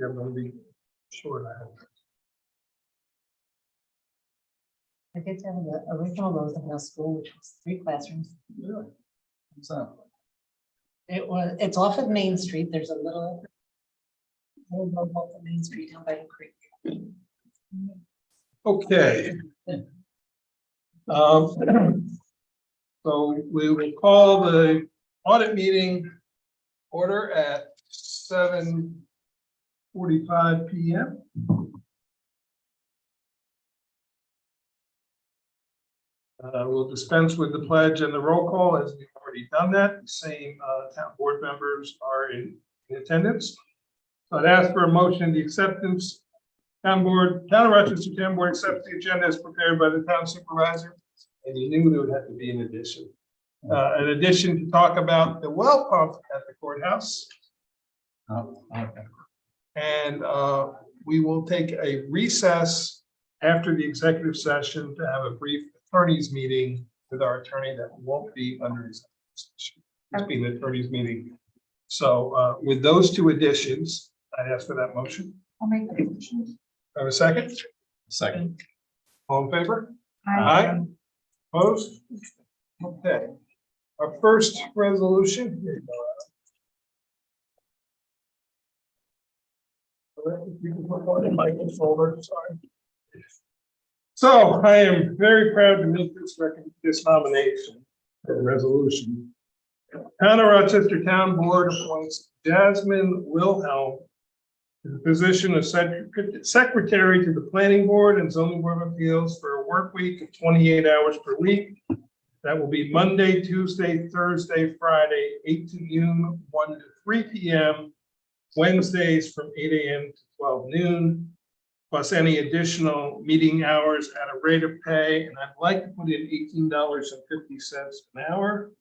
I'm going to be short. I hope. I did have the original Rosenhill School, which was 3 classrooms. Really? So, It's off of Main Street. There's a little road off of Main Street down by the creek. okay. So we will call the audit meeting order at 7:45 p.m. We'll dispense with the pledge and the roll call as we've already done that. The same town board members are in attendance. So I'd ask for a motion, the acceptance. Town of Rochester Town Board accepts the agenda as prepared by the town supervisor. And you knew there would have to be an addition. An addition to talk about the well pump at the courthouse. Okay. And we will take a recess after the executive session to have a brief attorney's meeting with our attorney that won't be under executive session. It's being an attorney's meeting. So with those 2 additions, I'd ask for that motion. I'll make the motion. Have a second? Second. All in favor? Aye. Opposed? Okay. Our first resolution. Here you can put one in my folder, sorry. So I am very proud to make this nomination for the resolution. Town of Rochester Town Board appoints Jasmine Wilhelm to the position of secretary to the Planning Board and Zoning Board of Appeals for a work week of 28 hours per week. That will be Monday, Tuesday, Thursday, Friday, 8 to noon, 1 to 3 p.m. Wednesdays from 8 a.m. to 12 noon, plus any additional meeting hours at a rate of pay. And I'd like to put in $18.50 an hour.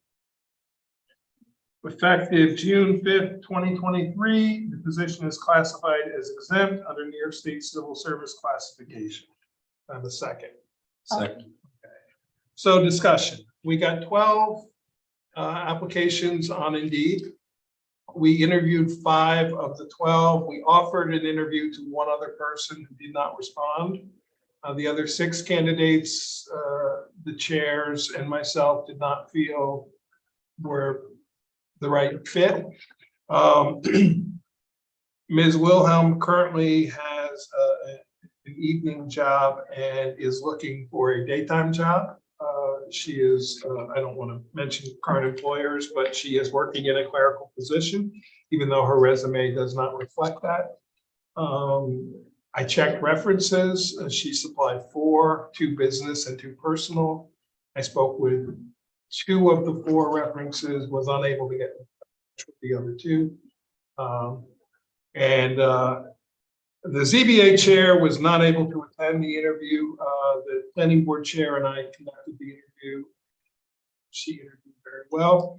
Effective June 5th, 2023, the position is classified as exempt under New York State Civil Service classification. I have a second. Second. Okay. So discussion. We got 12 applications on Indeed. We interviewed 5 of the 12. We offered an interview to 1 other person who did not respond. The other 6 candidates, the chairs and myself did not feel were the right fit. Ms. Wilhelm currently has an evening job and is looking for a daytime job. She is, I don't want to mention current employers, but she is working in a clerical position, even though her resume does not reflect that. I checked references. She supplied 4, 2 business and 2 personal. I spoke with 2 of the 4 references, was unable to get in touch with the other 2. The ZBA chair was not able to attend the interview. The planning board chair and I conducted the interview. She interviewed very well.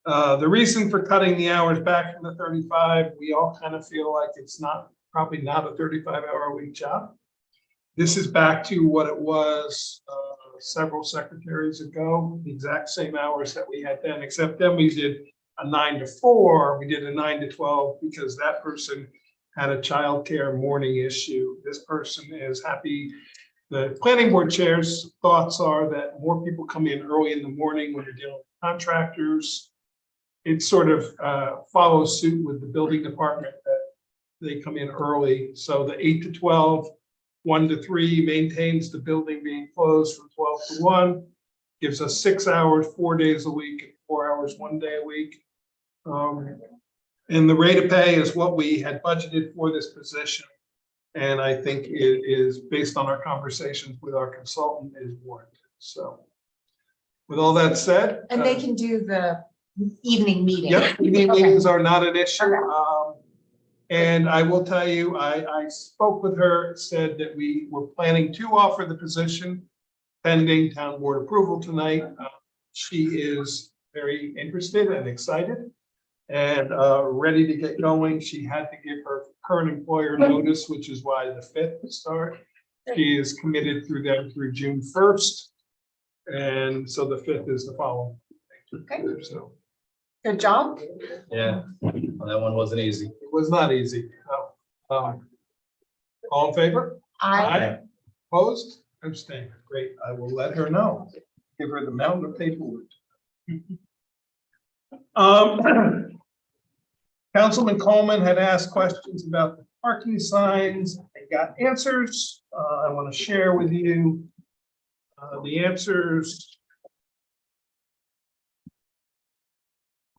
The reason for cutting the hours back from the 35, we all kind of feel like it's probably not a 35-hour-a-week job. This is back to what it was several secretaries ago, the exact same hours that we had then, except then we did a 9 to 4, we did a 9 to 12 because that person had a childcare morning issue. This person is happy. The planning board chair's thoughts are that more people come in early in the morning when you're dealing with contractors. It sort of follows suit with the building department that they come in early. So the 8 to 12, 1 to 3 maintains the building being closed from 12 to 1, gives us 6 hours, 4 days a week, and 4 hours, 1 day a week. And the rate of pay is what we had budgeted for this position. And I think it is, based on our conversations with our consultant, is warranted. So with all that said. And they can do the evening meeting. Yep, evening meetings are not an issue. And I will tell you, I spoke with her, said that we were planning to offer the position pending town board approval tonight. She is very interested and excited and ready to get going. She had to give her current employer notice, which is why the 5th start. She is committed through them through June 1st. And so the 5th is the following. Okay. So Good job. Yeah, well, that one wasn't easy. it was not easy. All in favor? I, Opposed? Abstained. Great. I will let her know. Give her the mountain of paperwork. Councilman Coleman had asked questions about the parking signs. I got answers. I want to share with you the answers.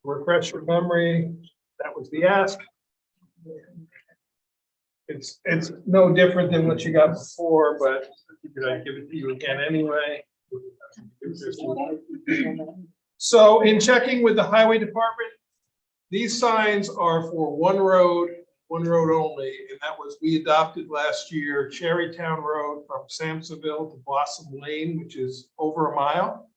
Refresh your memory. That was the ask. It's no different than what you got before, but I figured I'd give it to you again anyway. So in checking with the highway department, these signs are for one road only, and that was, we adopted last year, Cherrytown Road from Samsonville to Blossom Lane, which is over a mile.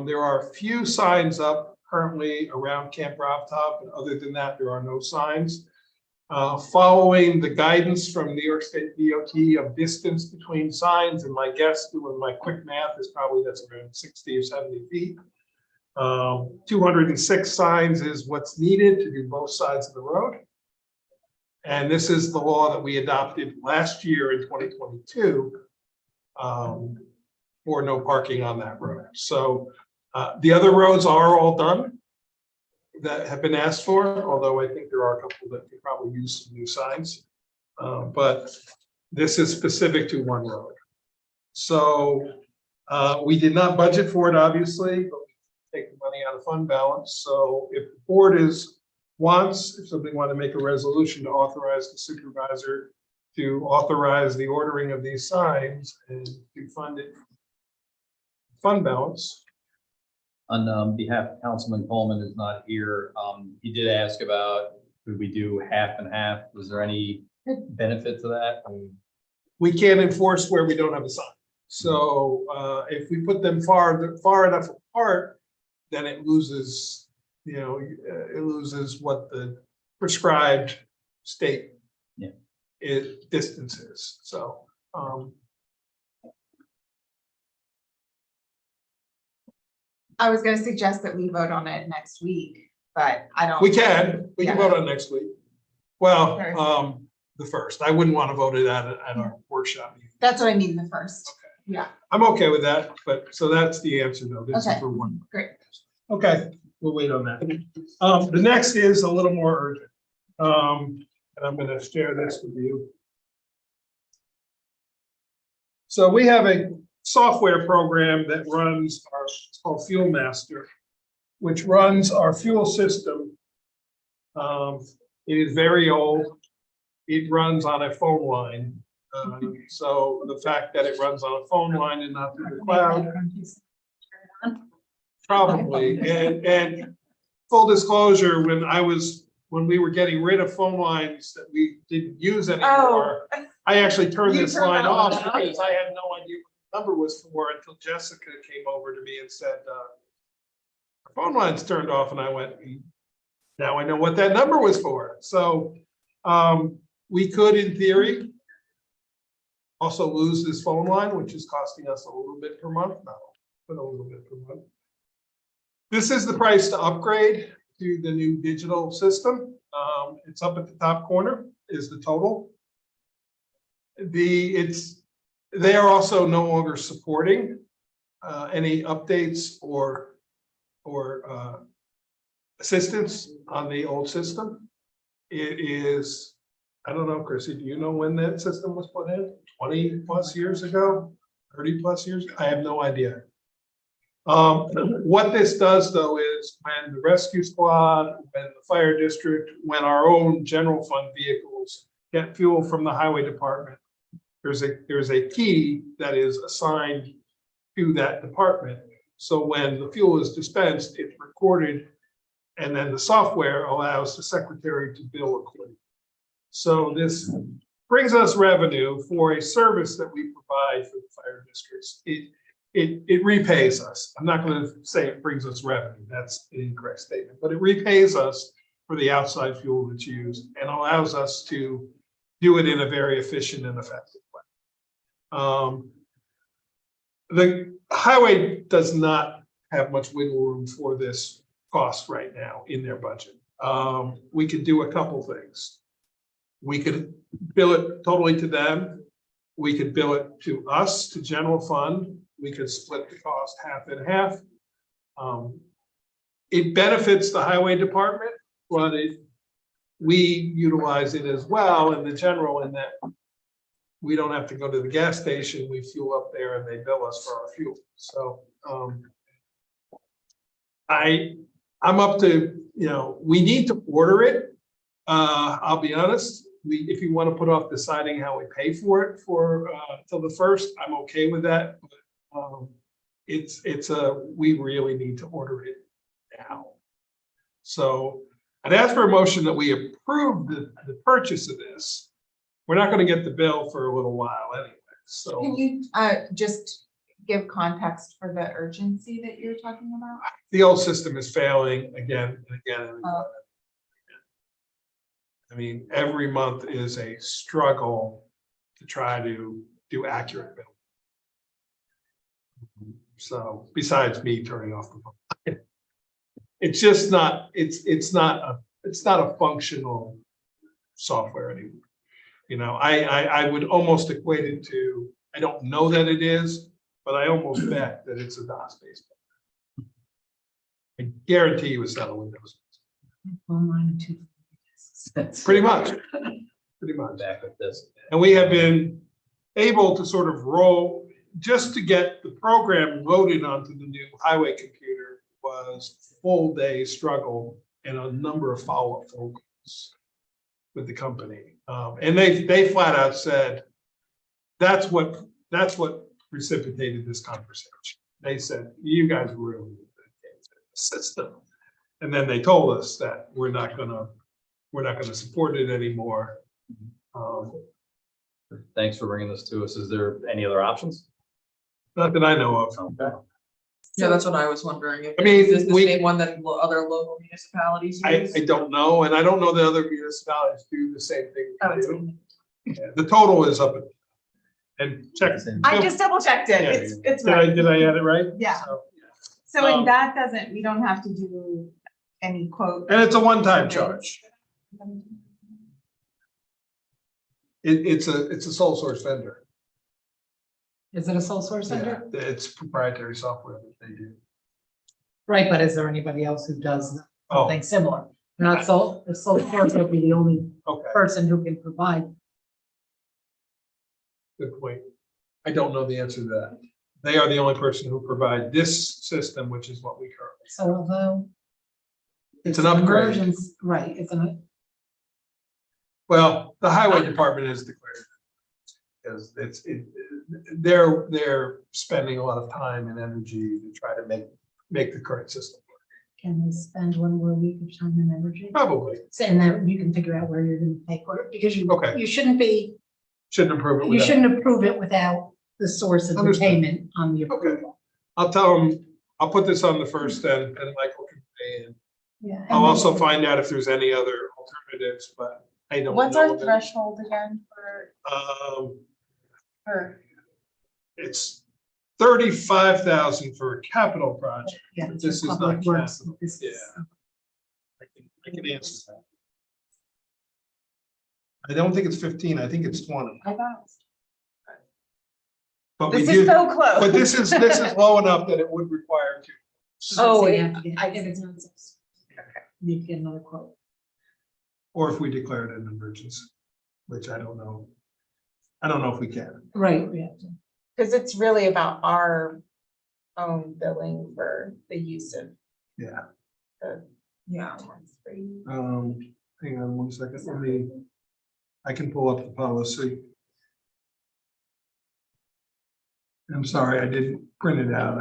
There are a few signs up currently around Camp Top, and other than that, there are no signs. Following the guidance from New York State DOT of distance between signs, and my guess, doing my quick math, is probably that's around 60 or 70 feet. 206 signs is what's needed to do both sides of the road. And this is the law that we adopted last year in 2022 for no parking on that road. So the other roads are all done that have been asked for, although I think there are a couple that could probably use some new signs. But this is specific to one road. So we did not budget for it, obviously, but take the money out of fund balance. So if the board if somebody want to make a resolution to authorize the supervisor to authorize the ordering of these signs and to fund it, fund balance. On behalf of Councilman Coleman is not here. He did ask about, could we do half and half? Was there any benefit to that? We can't enforce where we don't have a sign. So if we put them far enough apart, then it loses, it loses what the prescribed state distance is. So I was going to suggest that we vote on it next week, but I don't. we can Yeah. vote on next week. Well, Thursday. the first. I wouldn't want to vote it at our workshop meeting. That's what I mean, the first. Okay. Yeah, I'm okay with that, but so that's the answer though. This is Okay. for one. great. Okay, we'll wait on that. The next is a little more urgent. And I'm going to share this with you. So we have a software program that runs it's called Fuel Master, which runs our fuel system. It is very old. It runs on a phone line. So the fact that it runs on a phone line and not through the cloud, probably. And full disclosure, when we were getting rid of phone lines that we didn't use anymore, I actually turned You this turned line that off one off? because I had no idea what the number was for until Jessica came over to me and said, our phone line's turned off. And I went, now I know what that number was for. So we could, in theory, also lose this phone line, which is costing us a little bit per month now, but a little bit per month. This is the price to upgrade to the new digital system. It's up at the top corner is the total. They are also no longer supporting any updates or assistance on the old system. It is, I don't know, Chrissy, do you know when that system was put in? 20 plus years ago, 30 plus years ago? I have no idea. What this does though is when the rescue squad, when the fire district, when our own general fund vehicles get fuel from the highway department, there's a key that is assigned to that department. So when the fuel is dispensed, it's recorded, and then the software allows the secretary to bill accordingly. So this brings us revenue for a service that we provide for the fire districts. It repays us. I'm not going to say it brings us revenue. That's an incorrect statement, but it repays us for the outside fuel that's used and allows us to do it in a very efficient and effective way. The highway does not have much wiggle room for this cost right now in their budget. We could do a couple things. We could bill it totally to them. We could bill it to us, to general fund. We could split the cost half and half. It benefits the highway department, but we utilize it as well in the general in that we don't have to go to the gas station. We fuel up there and they bill us for our fuel. So I'm up to, we need to order it. I'll be honest. If you want to put off deciding how we pay for it till the 1st, I'm okay with that. But, we really need to order it now. So I'd ask for a motion that we approve the purchase of this. We're not going to get the bill for a little while anyway. So Can you just give context for the urgency that you're talking about? the old system is failing again and again and again. I mean, every month is a struggle to try to do accurate billing. So besides me turning off the phone, it's just not, it's not a functional software anymore. I would almost equate it to, I don't know that it is, but I almost bet that it's a DOS-based. I guarantee you it's not a Windows. Online and two. Pretty much. Back with this. And we have been able to sort of roll, just to get the program loaded onto the new highway computer was a full day struggle and a number of follow-up phone calls with the company. And they flat out said, that's what precipitated this conversation. They said, you guys really need the system. And then they told us that we're not gonna support it anymore. Thanks for bringing this to us. Is there any other options? Not that I know of. Okay. Yeah, that's what I was wondering. If I mean, is this the we- same one that other local municipalities use? I don't know, and I don't know that other municipalities do the same thing Oh, we it's do. Yeah, the total is up. And check. I just double checked it. Yeah, It's Did right. I add it right? Yeah. So, So Um, and that doesn't, we don't have to do any quote. And it's a one-time charge. It's a sole source vendor. Is it a sole source Yeah, vendor? it's proprietary software that they do. Right, but is there anybody else who does Oh, something similar? Not sole, the sole source would be the only okay, person who can provide. good point. I don't know the answer to that. They are the only person who provide this system, which is what we currently. So although. It's an upgrade. emergency- Right, it's an, Well, the highway department has declared. Because they're spending a lot of time and energy to try to make the current system work. can we spend one more week of time and energy? Probably, So, and then you can figure out where you're gonna pay for it, because Okay. you shouldn't be, shouldn't approve it you without. shouldn't approve it without the source of the Understood. payment on the approval. I'll tell them, I'll put this on the first and Michael can pay in. Yeah. I'll also find out if there's any other alternatives, but I don't know. What's our that- threshold again for, It's 35,000 for a capital project. Yeah, but it's this for is public not works. capital. This is- Yeah. I can answer that. I don't think it's 15, I think it's 20, I thought, but we this is do, so close. but this is low enough that it would require two. Oh, So you it- have to get- if it's not successful, you need to get another quote. Or if we declare it an emergency, which I don't know. I don't know if we can. Right, we have to. Because it's really about our own billing for the use of Yeah. the Yeah. tax-free. Hang on one second, I can pull up the policy. I'm sorry, I didn't print it out.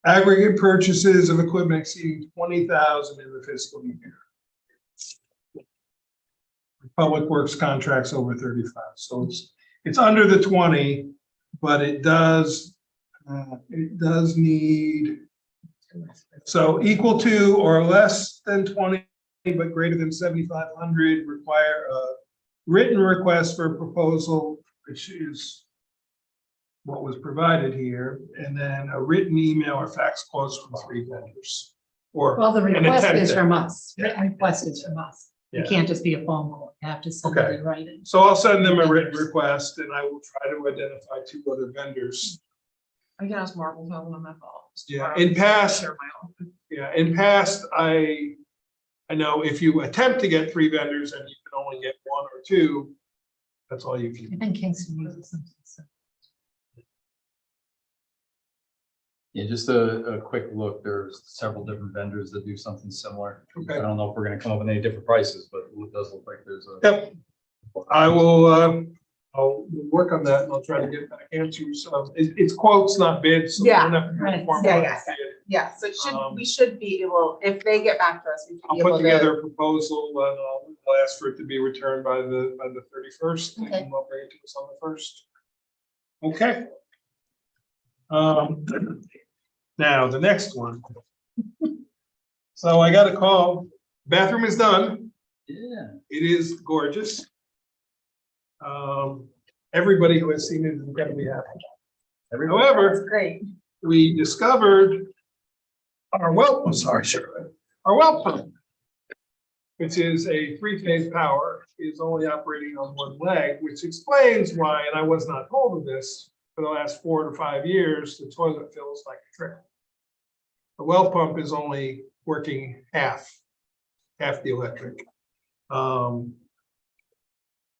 Aggregate purchases of equipment exceeding 20,000 in the fiscal year. Public works contracts over 35, so it's under the 20, but it does need, so equal to or less than 20, but greater than 7,500 require a written request for proposal, which is what was provided here, and then a written email or fax quotes from 3 vendors. Or Well, the an request is attempt. from us. Yeah. Written request is from us. Yeah. It can't just be a phone call. You have to send it Okay. in writing. So I'll send them a written request, and I will try to identify 2 other vendors. I can ask Marvel to have them at all. Yeah, in past- Share my own. Yeah, in past, I know if you attempt to get 3 vendors and you can only get 1 or 2, that's all you I can. think Kingston uses something. So. Yeah, just a quick look. There's several different vendors that do something similar. I Okay. don't know if we're gonna come up with any different prices, but it does look like there's a. Yep. I will, I'll work on that and I'll try to get back answers. It's quotes, not bids. So we don't have to do a Right. formalized Yeah, bid. Yeah, so it should, Um, we should be able, if they get back to us, we should I'll be put able together to. a proposal and I'll ask for it to be returned by the 31st. Okay. And they'll bring it to us on the 1st. Okay. Now, the next one. So I got a call. Bathroom is done. Yeah. It is gorgeous. Everybody who has seen it is going to be happy. That's However, great. we discovered our well pump, which is a 3-phase power, is only operating on 1 leg, which explains why, and I was not told of this, for the last 4 to 5 years, the toilet fills like a trick. The well pump is only working half the electric.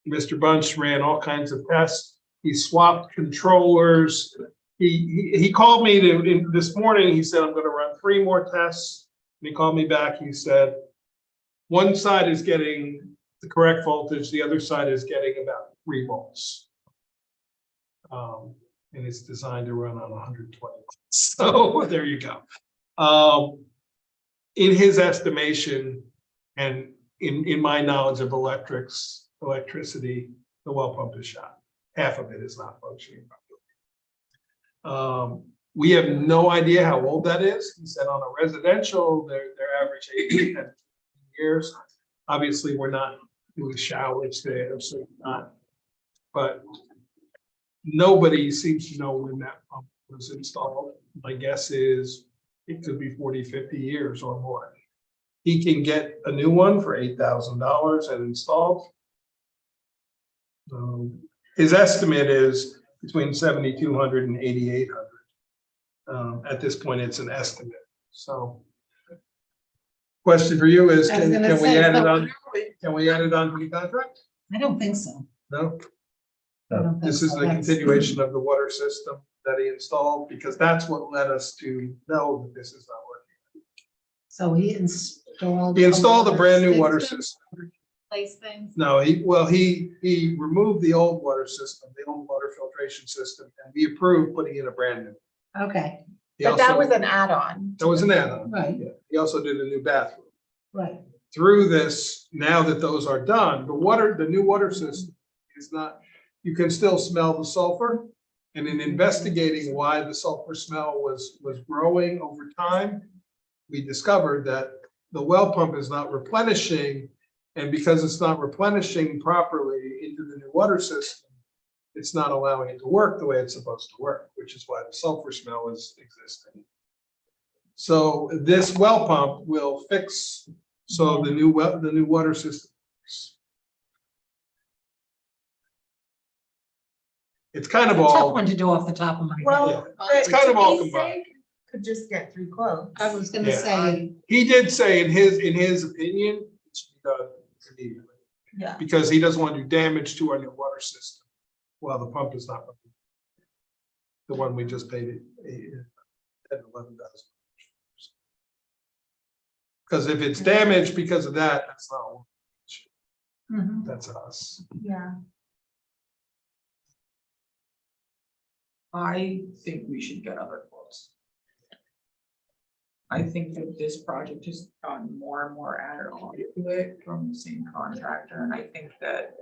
Mr. Bunch ran all kinds of tests. He swapped controllers. He called me this morning. He said, I'm going to run 3 more tests. And he called me back. He said, one side is getting the correct voltage. The other side is getting about 3 volts. And it's designed to run on 120 volts. So there you go. In his estimation, and in my knowledge of electricity, the well pump is shot. Half of it is not functioning properly. We have no idea how old that is. He said on a residential, their average age is 10 years. Obviously, we're not doing showers there, so not. But nobody seems to know when that pump was installed. My guess is it could be 40, 50 years or more. He can get a new one for $8,000 and installed. His estimate is between 7,200 and 8,800. At this point, it's an estimate. So, question for you is, I was can gonna we say, add it so- on? Can we add it on to the contract? I don't think so. No. I don't think This is so. the That's- continuation of the water system that he installed, because that's what led us to know that this is not working. So he installed. He installed a brand new water system. Replace things. No, he removed the old water system, the old water filtration system, and we approved putting in a brand new. Okay, He But that also- was an add-on. That was an add-on. right, Yeah. He also did a new bathroom. right. Through this, now that those are done, the new water system is not, you can still smell the sulfur. And in investigating why the sulfur smell was growing over time, we discovered that the well pump is not replenishing. And because it's not replenishing properly into the new water system, it's not allowing it to work the way it's supposed to work, which is why the sulfur smell is existing. So this well pump will fix, so the new water system works. It's kind of It's a tough all, one to do off the top of my head. Well, it's kind of all did he combined. say could just get 3 quotes. I was gonna Yeah. say, He did say in his opinion, it should be done immediately, Yeah. because he doesn't want to do damage to our new water system while the pump is not running. The one we just paid $11,000. Because if it's damaged because of that, that's not, mhm. that's us. Yeah. I think we should get other quotes. I think that this project has gotten more and more added on to it from the same contractor, and I think that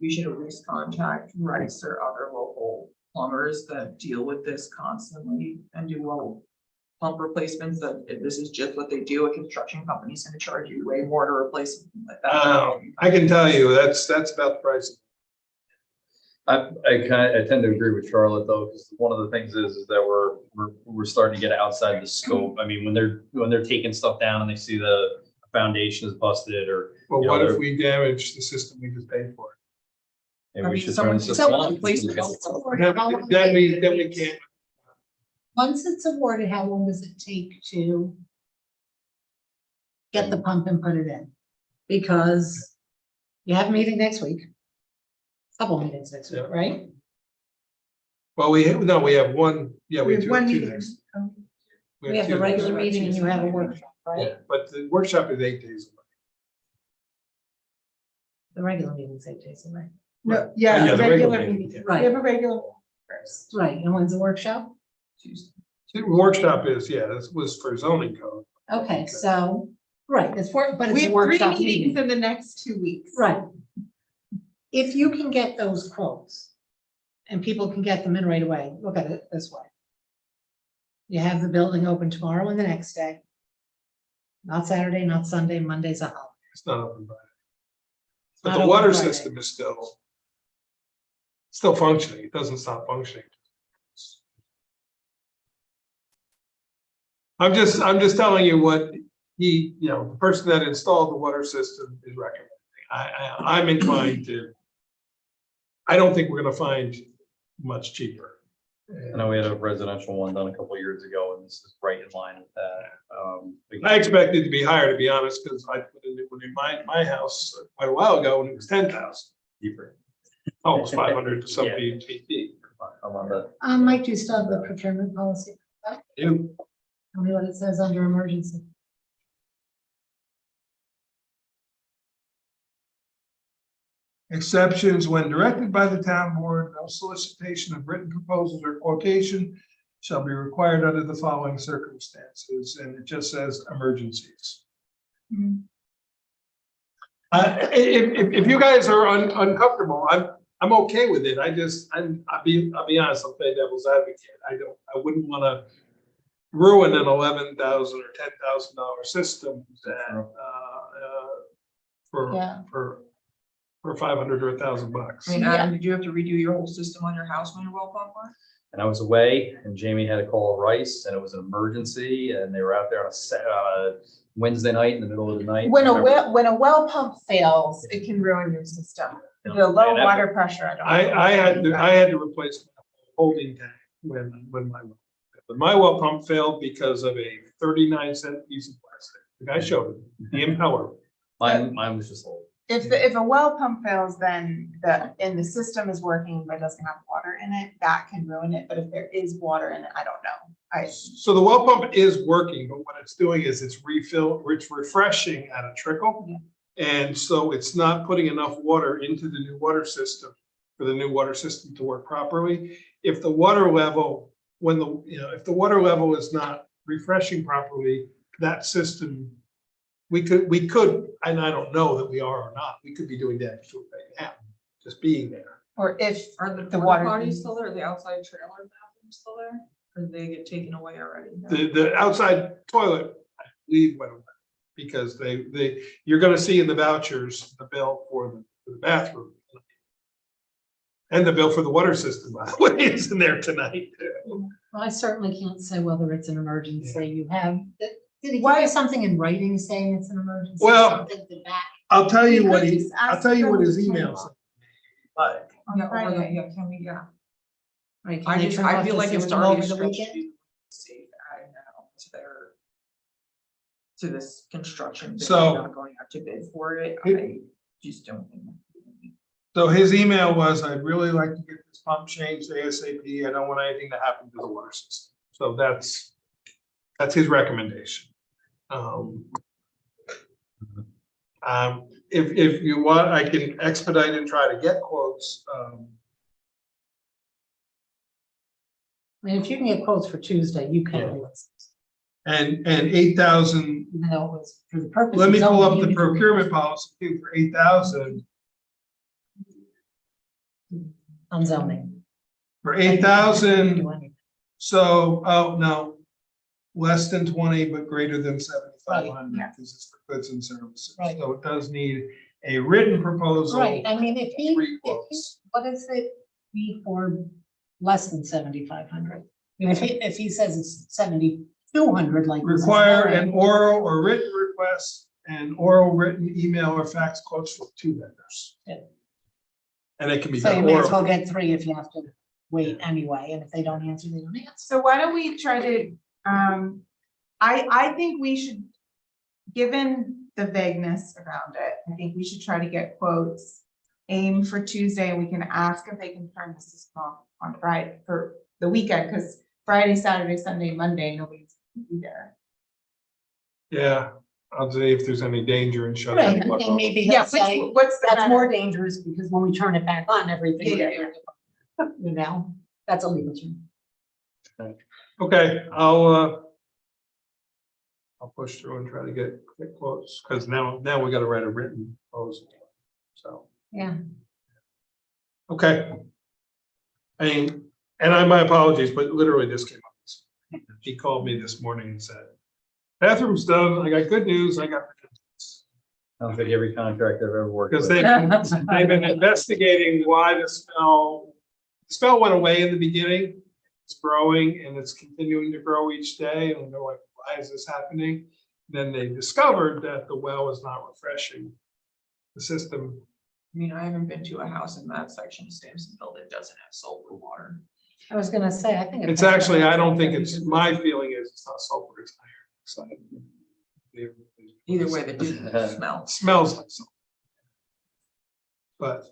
we should at least contact Rice or other local plumbers that deal with this constantly and do well pump replacements, that if this is just what they do, a construction company's gonna charge you way more to replace something like that. I can tell you, that's about the price. I tend to agree with Charlotte though, because one of the things is that we're starting to get outside the scope. I mean, when they're taking stuff down and they see the foundation is busted or. Well, you know, what if they're- we damage the system we just paid for? Maybe I we mean, should someone turn the just system want on. to place it. Then we can't. Once it's awarded, how long does it take to get the pump and put it in? Because you have a meeting next week. Couple meetings next week, Yeah. right? Well, we have one, yeah, we We have do one have two meeting. next. We have the two next. regular meeting and you have a workshop, right? Yeah, but the workshop is 8 days away. The regular meeting's 8 days away. No, Yeah, yeah, the the regular regular meeting, meeting. yeah. We have a regular first. Right, and when's the workshop? The workshop is, yeah, this was for zoning code. Okay, so, right, it's for, but We it's a have 3 workshop meetings meeting. in the next 2 weeks. Right. If you can get those quotes and people can get them in right away, look at it this way. You have the building open tomorrow and the next day. Not Saturday, not Sunday, Monday's a holiday. It's not open Friday. But Not the open water Friday. system is still functioning. It doesn't stop functioning. I'm just telling you what the person that installed the water system is recommending. I'm inclined to, I don't think we're gonna find much cheaper. I know we had a residential one done a couple of years ago and this is right in line with that. I expected it to be higher, to be honest, because I put in one in my house quite a while ago and it was 10,000, Deeper. almost 500 to some Yeah. feet. I'm on that. Mike, do you still have the procurement policy? You- Tell me what it says under emergency. Exceptions when directed by the town board, no solicitation of written proposals or quotation shall be required under the following circumstances, and it just says emergencies. Mhm. If you guys are uncomfortable, I'm okay with it. I'll be honest, I'm playing devil's advocate. I wouldn't want to ruin an $11,000 or $10,000 system that, Yeah. for 500 or $1,000. I mean, Adam, did you have to redo your whole system on your house when your well pump went? And I was away and Jamie had to call Rice and it was an emergency and they were out there on a Wednesday night in the middle of the night. When a Remember? well pump fails, it can ruin your system. The low And that- water pressure. don't know. I had to replace my holding tank when my well pump failed because of a 39-cent piece of plastic. The guy showed it, the impeller. Mine was just old. If a well pump fails, then the system is working, but doesn't have water in it, that can ruin it. But if there is water in it, I don't know. So the well pump is working, but what it's doing is it's refreshing at a trickle. Yeah. And so it's not putting enough water into the new water system for the new water system to work properly. If the water level, if the water level is not refreshing properly, that system, we could, and I don't know that we are or not, we could be doing that right now, just being there. Or if Are the the water water. potties still there? Are the outside trailer bathrooms still there? Or did they get taken away already? The outside toilet, I believe, went away because you're gonna see in the vouchers, the bill for the bathroom. And the bill for the water system, by the way, is in there tonight. Well, I certainly can't say whether it's an emergency. You have, did he give Why- you something in writing saying it's an emergency? Well- Something to back? I'll tell you We what could he, just I'll ask tell you what them his to turn email it said. off. But On Yeah, or the- Friday. yeah, can we, yeah. Right, can I they just, turn I off feel the like it's system already over the stretched weekend? safe adding now to this construction. bid, So- not going out to bid for it. It- I just don't think. So his email was, I'd really like to get this pump changed ASAP. I don't want anything to happen to the water system. So that's his recommendation. If you want, I can expedite and try to get quotes. I mean, if you can get quotes for Tuesday, you can do it. And 8,000, Even though it was for the purpose. let me of pull zoning, up the you can do it. procurement policy too for 8,000. On zoning. For You can 8,000, do anything. so, oh, no, less than 20, but greater than 7,500 yeah. because it's for goods and services. Right. So it does need a written proposal. Right, I mean, if he, 3 quotes. what is it, be for less than 7,500? I mean, if he says it's 7,200, like. this is Require mine, an oral or written request and oral, written, email, or fax quotes from 2 vendors. Yeah. And it can be So you done may as well oral. get 3 if you have to wait anyway, and if they don't answer, they don't answer. So why don't we try to, I think we should, given the vagueness around it, I think we should try to get quotes. Aim for Tuesday, and we can ask if they can turn the system off on Friday for the weekend, because Friday, Saturday, Sunday, Monday, nobody's gonna be there. Yeah, I'll see if there's any danger in Right, shutting. it and off. maybe Yeah, he'll say, what's the that's better- more dangerous because when we turn it back on, everything. Yeah. You know, that's a legal term. Okay, I'll push through and try to get quotes, because now we gotta write a written proposal. So, Yeah. okay. I mean, and my apologies, but literally this came up. He called me this morning and said, bathroom's done, I got good news, I got. Sounds like every contract I've ever worked Because with. they've been investigating why the smell went away in the beginning. It's growing and it's continuing to grow each day, and they're like, why is this happening? Then they discovered that the well is not refreshing the system. I mean, I haven't been to a house in that section of Stamsonville that doesn't have sulfur water. I was gonna say, I think. It's actually, I don't think it's, my feeling is it's not sulfur, it's iron oxide. Either way, the dude smell. Smells like sulfur. But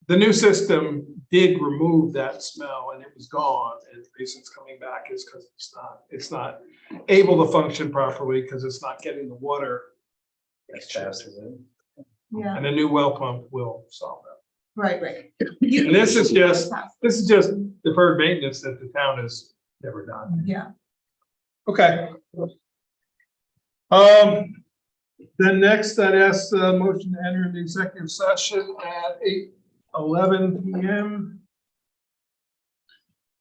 the new system did remove that smell and it was gone, and the reason it's coming back is because it's not able to function properly because it's not getting the water. As fast as it. Yeah, And a new well pump will solve that. right. And this is just deferred maintenance that the town has never done. Yeah. Okay. Then next, I'd ask the motion to enter an executive session at 8:11 PM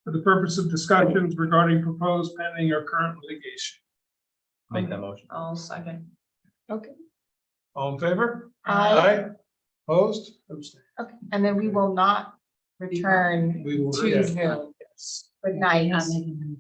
for the purpose of discussions regarding proposed, pending, or current litigation. Make that motion. I'll second. All in favor? Aye. Opposed? Abstained. Okay, and then we will not return We will, to yeah. Zoom. Yes. Good night. Not making any